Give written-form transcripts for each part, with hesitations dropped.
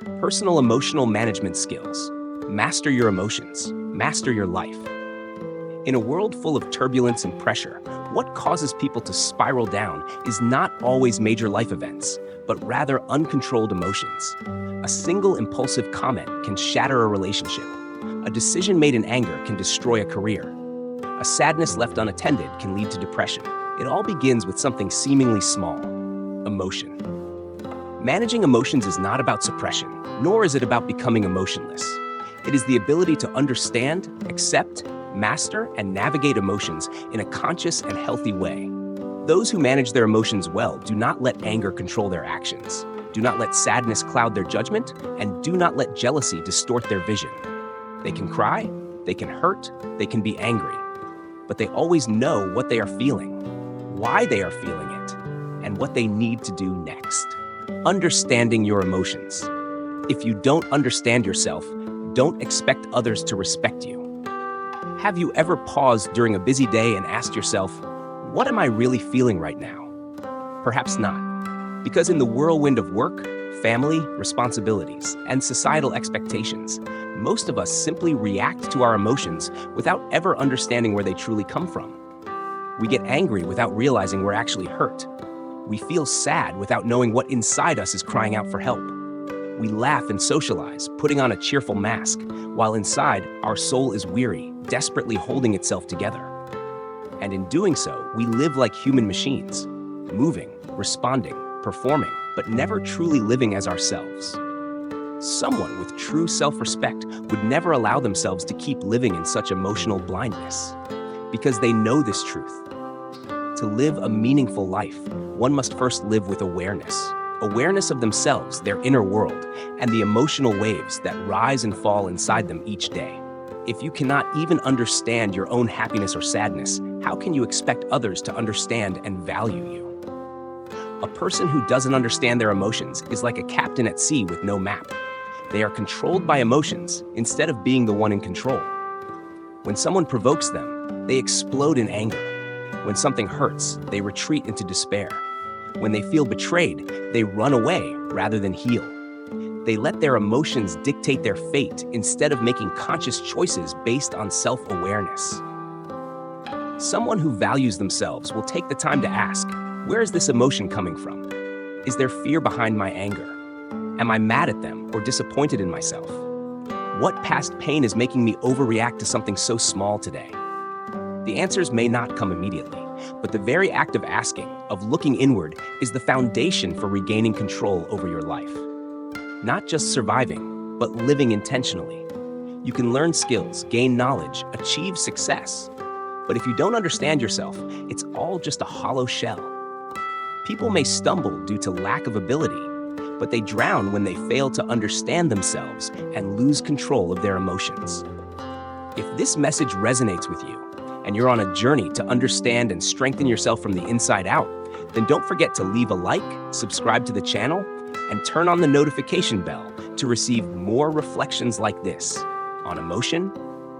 Personal emotional management skills. Master your emotions. Master your life. In a world full of turbulence and pressure, what causes people to spiral down is not always major life events, but rather uncontrolled emotions. A single impulsive comment can shatter a relationship. A decision made in anger can destroy a career. A sadness left unattended can lead to depression. It all begins with something seemingly small: emotion. Managing emotions is not about suppression, nor is it about becoming emotionless. It is the ability to understand, accept, master, and navigate emotions in a conscious and healthy way. Those who manage their emotions well do not let anger control their actions, do not let sadness cloud their judgment, and do not let jealousy distort their vision. They can cry, they can hurt, they can be angry, but they always know what they are feeling, why they are feeling it, and what they need to do next. Understanding your emotions. If you don't understand yourself, don't expect others to respect you. Have you ever paused during a busy day and asked yourself, what am I really feeling right now? Perhaps not, because in the whirlwind of work, family, responsibilities, and societal expectations, most of us simply react to our emotions without ever understanding where they truly come from. We get angry without realizing we're actually hurt. We feel sad without knowing what inside us is crying out for help. We laugh and socialize, putting on a cheerful mask, while inside, our soul is weary, desperately holding itself together. And in doing so, we live like human machines, moving, responding, performing, but never truly living as ourselves. Someone with true self-respect would never allow themselves to keep living in such emotional blindness, because they know this truth. To live a meaningful life, one must first live with awareness. Awareness of themselves, their inner world, and the emotional waves that rise and fall inside them each day. If you cannot even understand your own happiness or sadness, how can you expect others to understand and value you? A person who doesn't understand their emotions is like a captain at sea with no map. They are controlled by emotions instead of being the one in control. When someone provokes them, they explode in anger. When something hurts, they retreat into despair. When they feel betrayed, they run away rather than heal. They let their emotions dictate their fate instead of making conscious choices based on self-awareness. Someone who values themselves will take the time to ask, where is this emotion coming from? Is there fear behind my anger? Am I mad at them or disappointed in myself? What past pain is making me overreact to something so small today? The answers may not come immediately, but the very act of asking, of looking inward, is the foundation for regaining control over your life. Not just surviving, but living intentionally. You can learn skills, gain knowledge, achieve success. But if you don't understand yourself, it's all just a hollow shell. People may stumble due to lack of ability, but they drown when they fail to understand themselves and lose control of their emotions. If this message resonates with you, and you're on a journey to understand and strengthen yourself from the inside out, then don't forget to leave a like, subscribe to the channel, and turn on the notification bell to receive more reflections like this on emotion,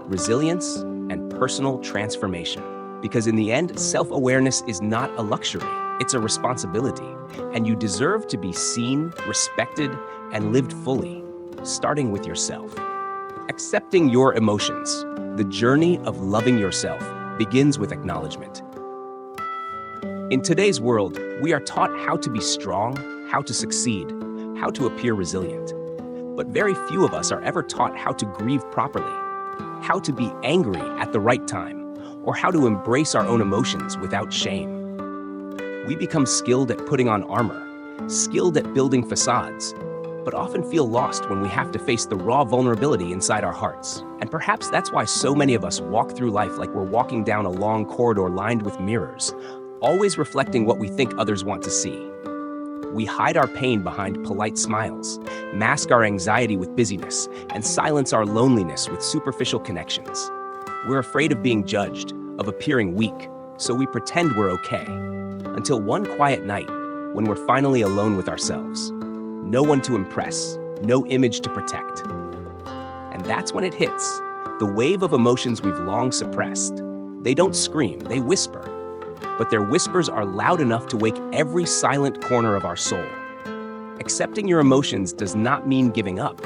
resilience, and personal transformation. Because in the end, self-awareness is not a luxury, it's a responsibility, and you deserve to be seen, respected, and lived fully, starting with yourself. Accepting your emotions. The journey of loving yourself begins with acknowledgement. In today's world, we are taught how to be strong, how to succeed, how to appear resilient. But very few of us are ever taught how to grieve properly, how to be angry at the right time, or how to embrace our own emotions without shame. We become skilled at putting on armor, skilled at building facades, but often feel lost when we have to face the raw vulnerability inside our hearts. And perhaps that's why so many of us walk through life like we're walking down a long corridor lined with mirrors, always reflecting what we think others want to see. We hide our pain behind polite smiles, mask our anxiety with busyness, and silence our loneliness with superficial connections. We're afraid of being judged, of appearing weak, so we pretend we're okay. Until one quiet night, when we're finally alone with ourselves. No one to impress, no image to protect. And that's when it hits, the wave of emotions we've long suppressed. They don't scream, they whisper. But their whispers are loud enough to wake every silent corner of our soul. Accepting your emotions does not mean giving up.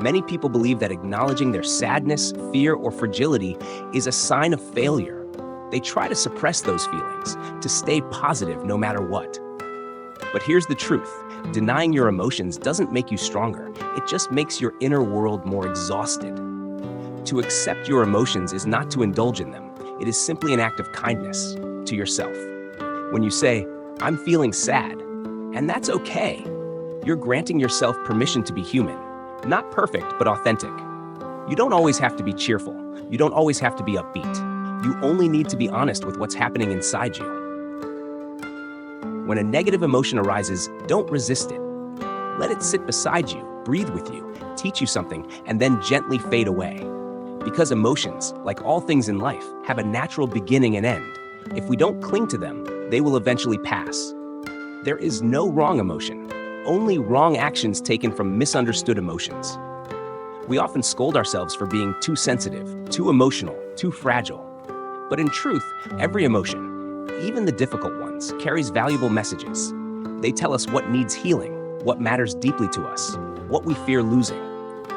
Many people believe that acknowledging their sadness, fear, or fragility is a sign of failure. They try to suppress those feelings, to stay positive no matter what. But here's the truth. Denying your emotions doesn't make you stronger. It just makes your inner world more exhausted. To accept your emotions is not to indulge in them. It is simply an act of kindness to yourself. When you say, "I'm feeling sad," and that's okay, you're granting yourself permission to be human. Not perfect, but authentic. You don't always have to be cheerful. You don't always have to be upbeat. You only need to be honest with what's happening inside you. When a negative emotion arises, don't resist it. Let it sit beside you, breathe with you, teach you something, and then gently fade away. Because emotions, like all things in life, have a natural beginning and end. If we don't cling to them, they will eventually pass. There is no wrong emotion, only wrong actions taken from misunderstood emotions. We often scold ourselves for being too sensitive, too emotional, too fragile. But in truth, every emotion, even the difficult ones, carries valuable messages. They tell us what needs healing, what matters deeply to us, what we fear losing.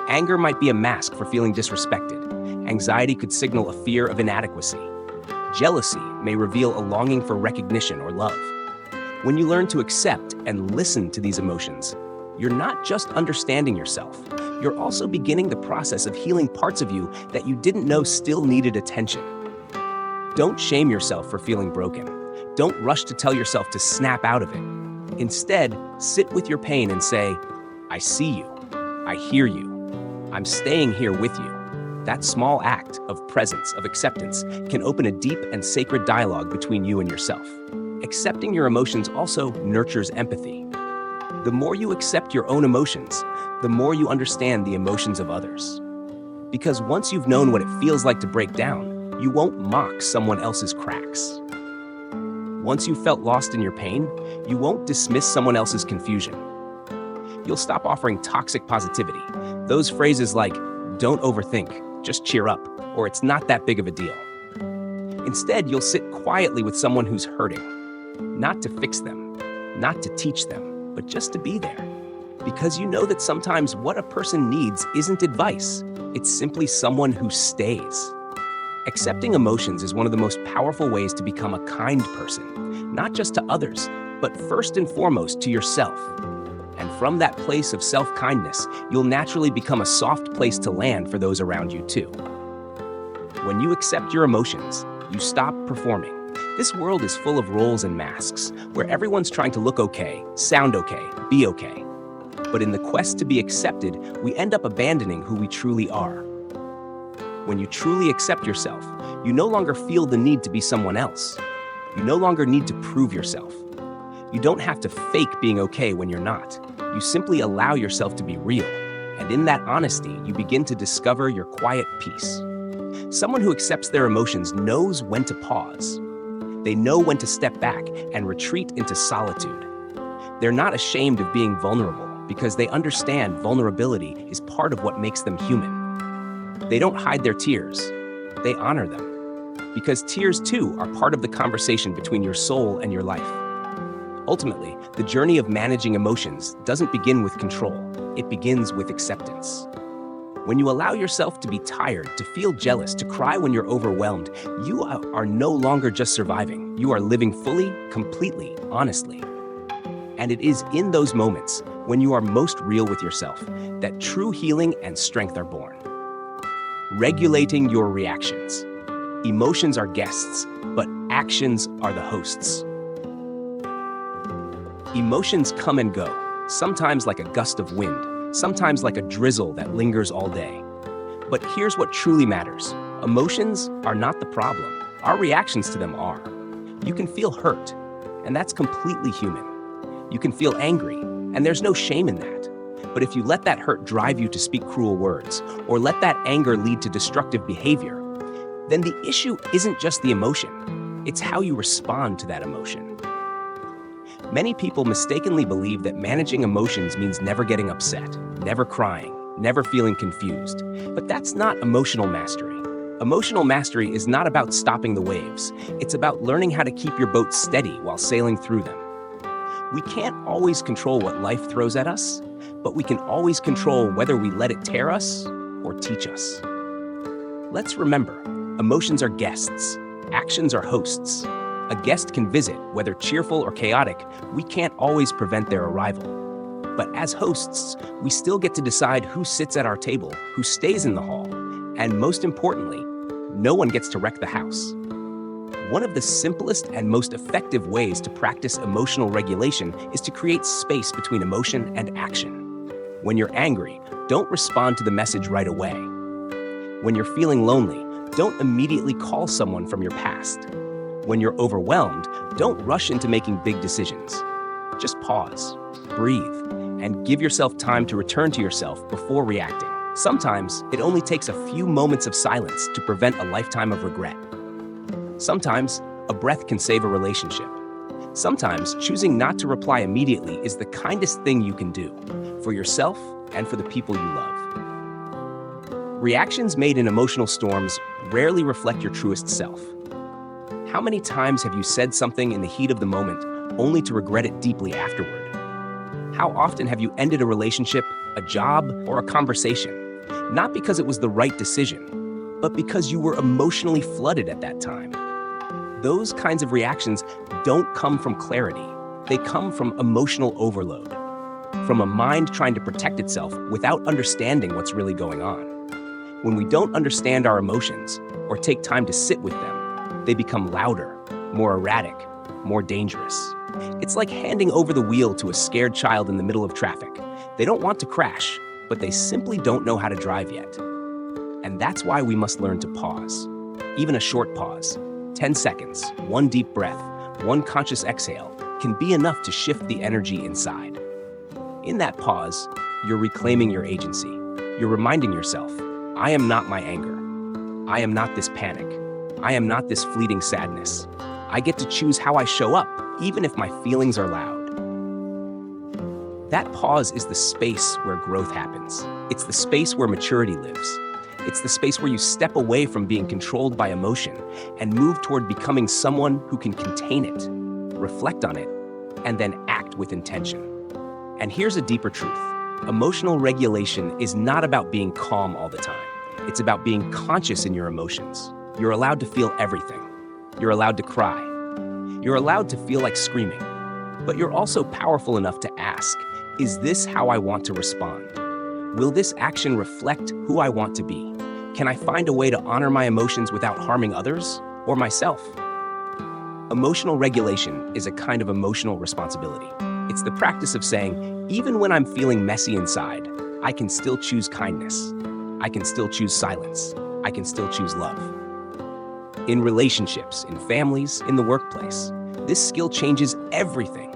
Anger might be a mask for feeling disrespected. Anxiety could signal a fear of inadequacy. Jealousy may reveal a longing for recognition or love. When you learn to accept and listen to these emotions, you're not just understanding yourself, you're also beginning the process of healing parts of you that you didn't know still needed attention. Don't shame yourself for feeling broken. Don't rush to tell yourself to snap out of it. Instead, sit with your pain and say, "I see you. I hear you. I'm staying here with you." That small act of presence, of acceptance, can open a deep and sacred dialogue between you and yourself. Accepting your emotions also nurtures empathy. The more you accept your own emotions, the more you understand the emotions of others. Because once you've known what it feels like to break down, you won't mock someone else's cracks. Once you've felt lost in your pain, you won't dismiss someone else's confusion. You'll stop offering toxic positivity. Those phrases like, "Don't overthink, just cheer up," or "It's not that big of a deal." Instead, you'll sit quietly with someone who's hurting, not to fix them, not to teach them, but just to be there. Because you know that sometimes what a person needs isn't advice, it's simply someone who stays. Accepting emotions is one of the most powerful ways to become a kind person, not just to others, but first and foremost to yourself. And from that place of self-kindness, you'll naturally become a soft place to land for those around you too. When you accept your emotions, you stop performing. This world is full of roles and masks, where everyone's trying to look okay, sound okay, be okay. But in the quest to be accepted, we end up abandoning who we truly are. When you truly accept yourself, you no longer feel the need to be someone else. You no longer need to prove yourself. You don't have to fake being okay when you're not. You simply allow yourself to be real. And in that honesty, you begin to discover your quiet peace. Someone who accepts their emotions knows when to pause. They know when to step back and retreat into solitude. They're not ashamed of being vulnerable because they understand vulnerability is part of what makes them human. They don't hide their tears. They honor them. Because tears, too, are part of the conversation between your soul and your life. Ultimately, the journey of managing emotions doesn't begin with control. It begins with acceptance. When you allow yourself to be tired, to feel jealous, to cry when you're overwhelmed, you are no longer just surviving. You are living fully, completely, honestly. And it is in those moments, when you are most real with yourself, that true healing and strength are born. Regulating your reactions. Emotions are guests, but actions are the hosts. Emotions come and go, sometimes like a gust of wind, sometimes like a drizzle that lingers all day. But here's what truly matters. Emotions are not the problem. Our reactions to them are. You can feel hurt, and that's completely human. You can feel angry, and there's no shame in that. But if you let that hurt drive you to speak cruel words, or let that anger lead to destructive behavior, then the issue isn't just the emotion. It's how you respond to that emotion. Many people mistakenly believe that managing emotions means never getting upset, never crying, never feeling confused. But that's not emotional mastery. Emotional mastery is not about stopping the waves. It's about learning how to keep your boat steady while sailing through them. We can't always control what life throws at us, but we can always control whether we let it tear us or teach us. Let's remember, emotions are guests, actions are hosts. A guest can visit, whether cheerful or chaotic. We can't always prevent their arrival. But as hosts, we still get to decide who sits at our table, who stays in the hall, and most importantly, no one gets to wreck the house. One of the simplest and most effective ways to practice emotional regulation is to create space between emotion and action. When you're angry, don't respond to the message right away. When you're feeling lonely, don't immediately call someone from your past. When you're overwhelmed, don't rush into making big decisions. Just pause, breathe, and give yourself time to return to yourself before reacting. Sometimes it only takes a few moments of silence to prevent a lifetime of regret. Sometimes a breath can save a relationship. Sometimes choosing not to reply immediately is the kindest thing you can do for yourself and for the people you love. Reactions made in emotional storms rarely reflect your truest self. How many times have you said something in the heat of the moment only to regret it deeply afterward? How often have you ended a relationship, a job, or a conversation, not because it was the right decision, but because you were emotionally flooded at that time? Those kinds of reactions don't come from clarity. They come from emotional overload, from a mind trying to protect itself without understanding what's really going on. When we don't understand our emotions or take time to sit with them, they become louder, more erratic, more dangerous. It's like handing over the wheel to a scared child in the middle of traffic. They don't want to crash, but they simply don't know how to drive yet. And that's why we must learn to pause. Even a short pause, 10 seconds, one deep breath, one conscious exhale, can be enough to shift the energy inside. In that pause, you're reclaiming your agency. You're reminding yourself, I am not my anger. I am not this panic. I am not this fleeting sadness. I get to choose how I show up, even if my feelings are loud. That pause is the space where growth happens. It's the space where maturity lives. It's the space where you step away from being controlled by emotion and move toward becoming someone who can contain it, reflect on it, and then act with intention. And here's a deeper truth. Emotional regulation is not about being calm all the time. It's about being conscious in your emotions. You're allowed to feel everything. You're allowed to cry. You're allowed to feel like screaming. But you're also powerful enough to ask, is this how I want to respond? Will this action reflect who I want to be? Can I find a way to honor my emotions without harming others or myself? Emotional regulation is a kind of emotional responsibility. It's the practice of saying, even when I'm feeling messy inside, I can still choose kindness. I can still choose silence. I can still choose love. In relationships, in families, in the workplace, this skill changes everything.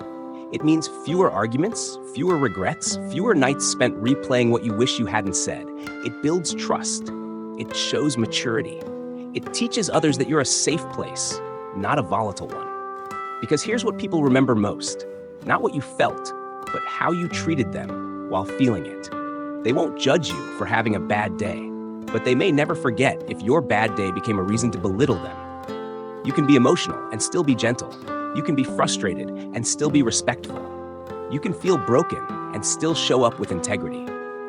It means fewer arguments, fewer regrets, fewer nights spent replaying what you wish you hadn't said. It builds trust. It shows maturity. It teaches others that you're a safe place, not a volatile one. Because here's what people remember most. Not what you felt, but how you treated them while feeling it. They won't judge you for having a bad day, but they may never forget if your bad day became a reason to belittle them. You can be emotional and still be gentle. You can be frustrated and still be respectful. You can feel broken and still show up with integrity.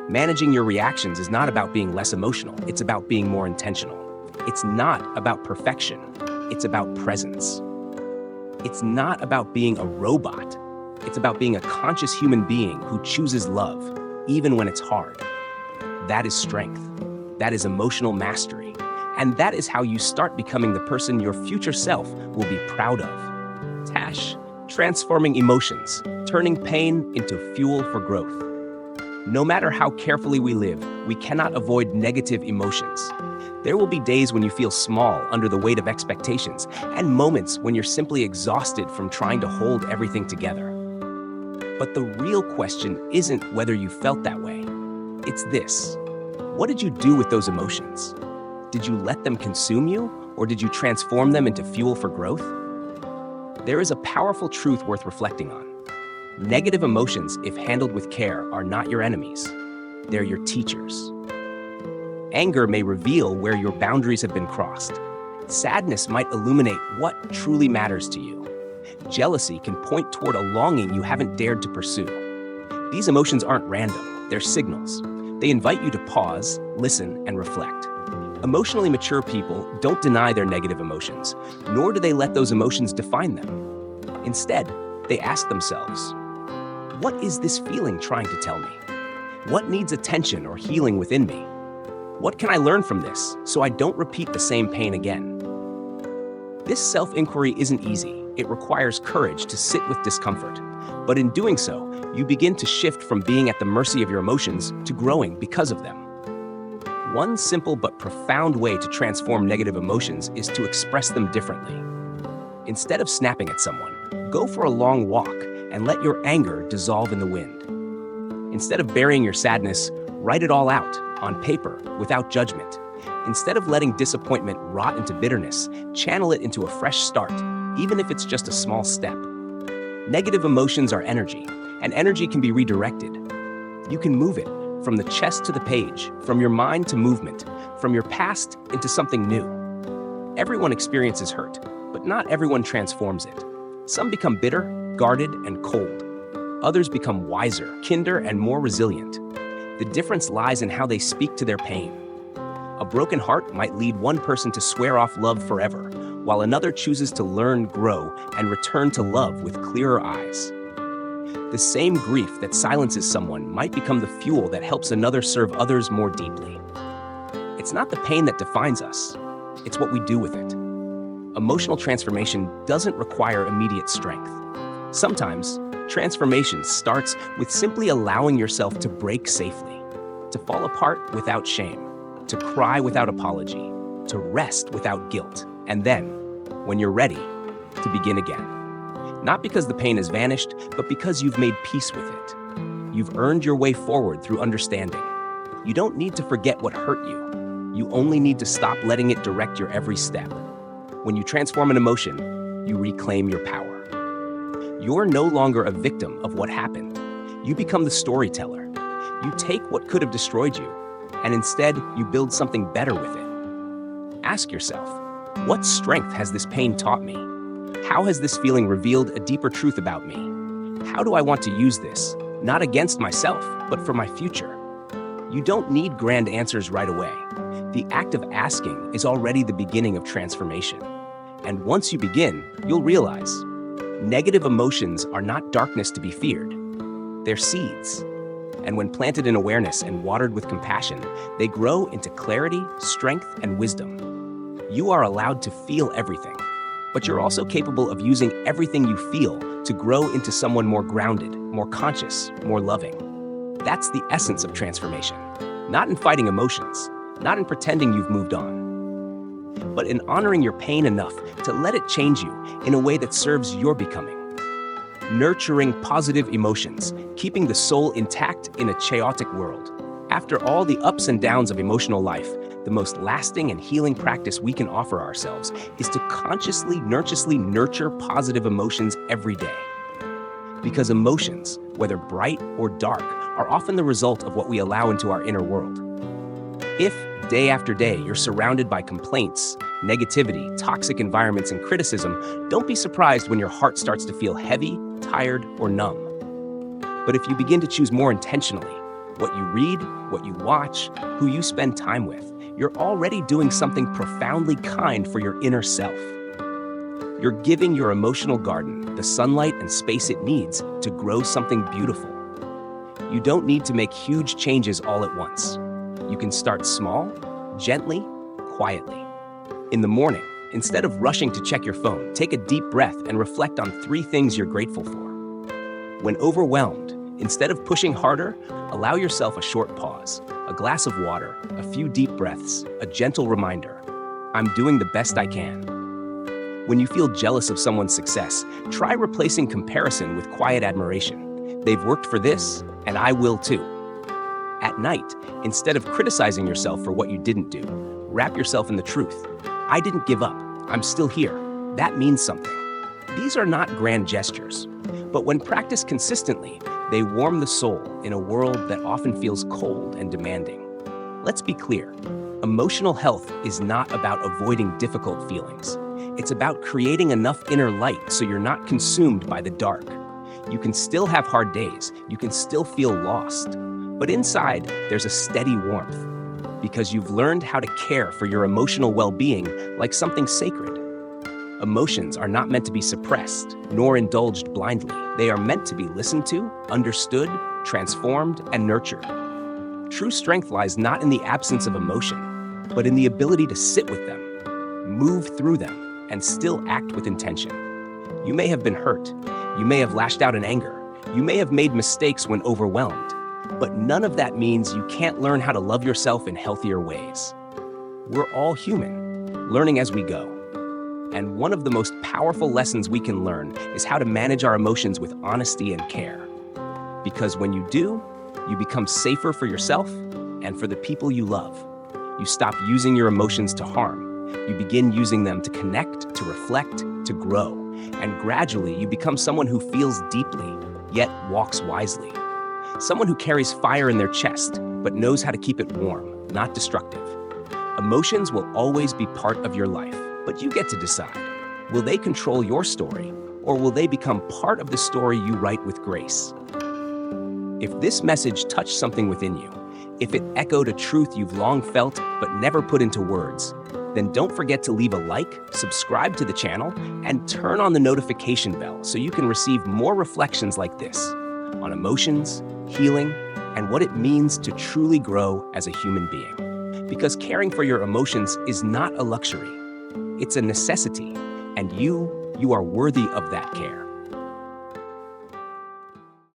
Managing your reactions is not about being less emotional. It's about being more intentional. It's not about perfection. It's about presence. It's not about being a robot. It's about being a conscious human being who chooses love, even when it's hard. That is strength. That is emotional mastery. And that is how you start becoming the person your future self will be proud of. Tash, transforming emotions, turning pain into fuel for growth. No matter how carefully we live, we cannot avoid negative emotions. There will be days when you feel small under the weight of expectations, and moments when you're simply exhausted from trying to hold everything together. But the real question isn't whether you felt that way. It's this. What did you do with those emotions? Did you let them consume you, or did you transform them into fuel for growth? There is a powerful truth worth reflecting on. Negative emotions, if handled with care, are not your enemies. They're your teachers. Anger may reveal where your boundaries have been crossed. Sadness might illuminate what truly matters to you. Jealousy can point toward a longing you haven't dared to pursue. These emotions aren't random, they're signals. They invite you to pause, listen, and reflect. Emotionally mature people don't deny their negative emotions, nor do they let those emotions define them. Instead, they ask themselves, what is this feeling trying to tell me? What needs attention or healing within me? What can I learn from this so I don't repeat the same pain again? This self-inquiry isn't easy. It requires courage to sit with discomfort. But in doing so, you begin to shift from being at the mercy of your emotions to growing because of them. One simple but profound way to transform negative emotions is to express them differently. Instead of snapping at someone, go for a long walk and let your anger dissolve in the wind. Instead of burying your sadness, write it all out, on paper, without judgment. Instead of letting disappointment rot into bitterness, channel it into a fresh start, even if it's just a small step. Negative emotions are energy, and energy can be redirected. You can move it from the chest to the page, from your mind to movement, from your past into something new. Everyone experiences hurt, but not everyone transforms it. Some become bitter, guarded, and cold. Others become wiser, kinder, and more resilient. The difference lies in how they speak to their pain. A broken heart might lead one person to swear off love forever, while another chooses to learn, grow, and return to love with clearer eyes. The same grief that silences someone might become the fuel that helps another serve others more deeply. It's not the pain that defines us, it's what we do with it. Emotional transformation doesn't require immediate strength. Sometimes, transformation starts with simply allowing yourself to break safely, to fall apart without shame, to cry without apology, to rest without guilt, and then, when you're ready, to begin again. Not because the pain has vanished, but because you've made peace with it. You've earned your way forward through understanding. You don't need to forget what hurt you. You only need to stop letting it direct your every step. When you transform an emotion, you reclaim your power. You're no longer a victim of what happened. You become the storyteller. You take what could have destroyed you, and instead, you build something better with it. Ask yourself, what strength has this pain taught me? How has this feeling revealed a deeper truth about me? How do I want to use this, not against myself, but for my future? You don't need grand answers right away. The act of asking is already the beginning of transformation. And once you begin, you'll realize negative emotions are not darkness to be feared. They're seeds. And when planted in awareness and watered with compassion, they grow into clarity, strength, and wisdom. You are allowed to feel everything, but you're also capable of using everything you feel to grow into someone more grounded, more conscious, more loving. That's the essence of transformation. Not in fighting emotions, not in pretending you've moved on, but in honoring your pain enough to let it change you in a way that serves your becoming. Nurturing positive emotions, keeping the soul intact in a chaotic world. After all the ups and downs of emotional life, the most lasting and healing practice we can offer ourselves is to consciously nurture positive emotions every day. Because emotions, whether bright or dark, are often the result of what we allow into our inner world. If, day after day, you're surrounded by complaints, negativity, toxic environments, and criticism, don't be surprised when your heart starts to feel heavy, tired, or numb. But if you begin to choose more intentionally, what you read, what you watch, who you spend time with, you're already doing something profoundly kind for your inner self. You're giving your emotional garden the sunlight and space it needs to grow something beautiful. You don't need to make huge changes all at once. You can start small, gently, quietly. In the morning, instead of rushing to check your phone, take a deep breath and reflect on 3 things you're grateful for. When overwhelmed, instead of pushing harder, allow yourself a short pause, a glass of water, a few deep breaths, a gentle reminder, I'm doing the best I can. When you feel jealous of someone's success, try replacing comparison with quiet admiration. They've worked for this, and I will too. At night, instead of criticizing yourself for what you didn't do, wrap yourself in the truth. I didn't give up. I'm still here. That means something. These are not grand gestures, but when practiced consistently, they warm the soul in a world that often feels cold and demanding. Let's be clear, emotional health is not about avoiding difficult feelings. It's about creating enough inner light so you're not consumed by the dark. You can still have hard days, you can still feel lost, but inside there's a steady warmth because you've learned how to care for your emotional well-being like something sacred. Emotions are not meant to be suppressed nor indulged blindly. They are meant to be listened to, understood, transformed, and nurtured. True strength lies not in the absence of emotion, but in the ability to sit with them, move through them, and still act with intention. You may have been hurt, you may have lashed out in anger, you may have made mistakes when overwhelmed, but none of that means you can't learn how to love yourself in healthier ways. We're all human, learning as we go. And one of the most powerful lessons we can learn is how to manage our emotions with honesty and care. Because when you do, you become safer for yourself and for the people you love. You stop using your emotions to harm. You begin using them to connect, to reflect, to grow. And gradually, you become someone who feels deeply, yet walks wisely. Someone who carries fire in their chest, but knows how to keep it warm, not destructive. Emotions will always be part of your life, but you get to decide. Will they control your story, or will they become part of the story you write with grace? If this message touched something within you, if it echoed a truth you've long felt but never put into words, then don't forget to leave a like, subscribe to the channel, and turn on the notification bell so you can receive more reflections like this on emotions, healing, and what it means to truly grow as a human being. Because caring for your emotions is not a luxury, it's a necessity, and you are worthy of that care.